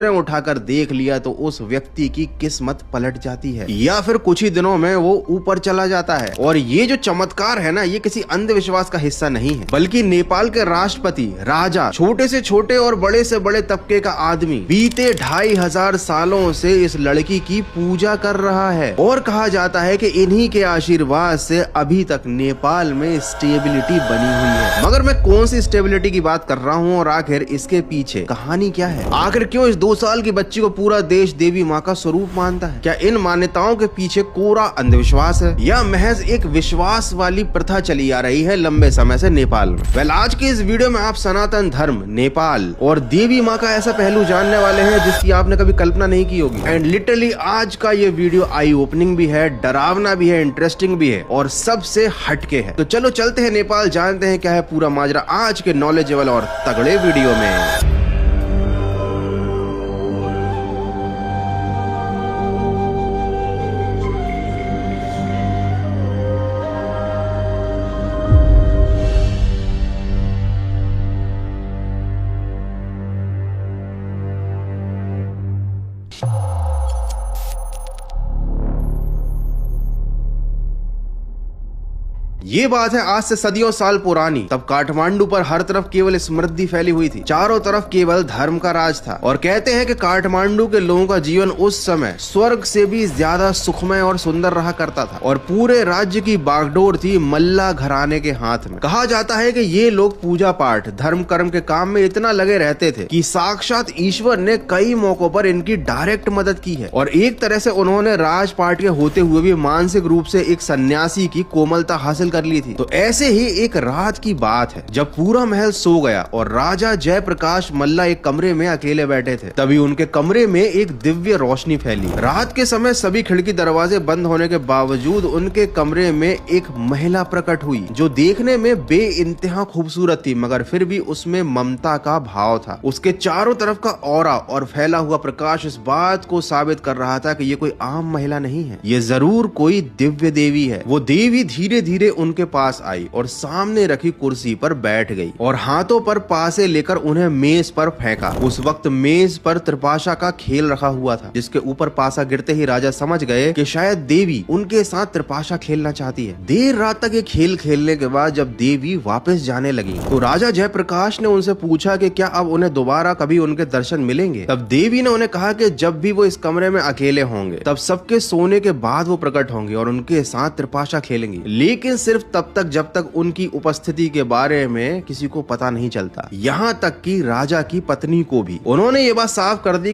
उठाकर देख लिया तो उस व्यक्ति की किस्मत पलट जाती है या फिर कुछ ही दिनों में वो ऊपर चला जाता है। और ये जो चमत्कार है ना, ये किसी अंधविश्वास का हिस्सा नहीं है, बल्कि नेपाल के राष्ट्रपति, राजा, छोटे से छोटे और बड़े से बड़े तबके का आदमी बीते 2500 सालों से इस लड़की की पूजा कर रहा है। और कहा जाता है कि इन्हीं के आशीर्वाद से अभी तक नेपाल में स्टेबिलिटी बनी हुई है। मगर मैं कौन सी स्टेबिलिटी की बात कर रहा हूँ और आखिर इसके पीछे कहानी क्या है? आखिर क्यों इस 2 साल की बच्ची को पूरा देश देवी माँ का स्वरूप मानता है? क्या इन मान्यताओं के पीछे कोरा अंधविश्वास है या महज एक विश्वास वाली प्रथा चली आ रही है लंबे समय से नेपाल में? आज के इस वीडियो में आप सनातन धर्म, नेपाल और देवी माँ का ऐसा पहलू जानने वाले हैं जिसकी आपने कभी कल्पना नहीं की होगी। एंड लिटरली आज का ये वीडियो आई ओपनिंग भी है, डरावना भी है, इंटरेस्टिंग भी है और सबसे हटके है। तो चलो चलते हैं नेपाल, जानते हैं क्या है पूरा माजरा आज के नॉलेजेबल और तगड़े वीडियो में। ये बात है आज से सदियों साल पुरानी। तब काठमांडू पर हर तरफ केवल समृद्धि फैली हुई थी, चारों तरफ केवल धर्म का राज था। और कहते हैं कि काठमांडू के लोगों का जीवन उस समय स्वर्ग से भी ज्यादा सुखमय और सुंदर रहा करता था। और पूरे राज्य की बागडोर थी मल्ला घराने के हाथ में। कहा जाता है कि ये लोग पूजा पाठ, धर्म कर्म के काम में इतना लगे रहते थे कि साक्षात ईश्वर ने कई मौकों पर इनकी डायरेक्ट मदद की है। और एक तरह से उन्होंने राजपाट के होते हुए भी मानसिक रूप से एक सन्यासी की कोमलता हासिल कर ली थी। तो ऐसे ही एक रात की बात है जब पूरा महल सो गया और राजा जयप्रकाश मल्ला एक कमरे में अकेले बैठे थे। तभी उनके कमरे में एक दिव्य रोशनी फैली। रात के समय सभी खिड़की दरवाजे बंद होने के बावजूद उनके कमरे में एक महिला प्रकट हुई जो देखने में बेइंतहा खूबसूरत थी, मगर फिर भी उसमें ममता का भाव था। उसके चारों तरफ का ऑरा और फैला हुआ प्रकाश इस बात को साबित कर रहा था कि ये कोई आम महिला नहीं है, ये जरूर कोई दिव्य देवी है। वो देवी धीरे धीरे उनके पास आई और सामने रखी कुर्सी पर बैठ गई और हाथों पर पासे लेकर उन्हें मेज पर फेंका। उस वक्त मेज पर त्रिपाशा का खेल रखा हुआ था, जिसके ऊपर पासा गिरते ही राजा समझ गए कि शायद देवी उनके साथ त्रिपाशा खेलना चाहती है। देर रात तक ये खेल खेलने के बाद जब देवी वापस जाने लगी तो राजा जयप्रकाश ने उनसे पूछा कि क्या अब उन्हें दोबारा कभी उनके दर्शन मिलेंगे। तब देवी ने उन्हें कहा कि जब भी वो इस कमरे में अकेले होंगे तब सबके सोने के बाद वो प्रकट होंगे और उनके साथ त्रिपाशा खेलेंगे, लेकिन सिर्फ तब तक जब तक उनकी उपस्थिति के बारे में किसी को पता नहीं चलता। यहाँ तक कि राजा की पत्नी को भी। उन्होंने ये बात साफ कर दी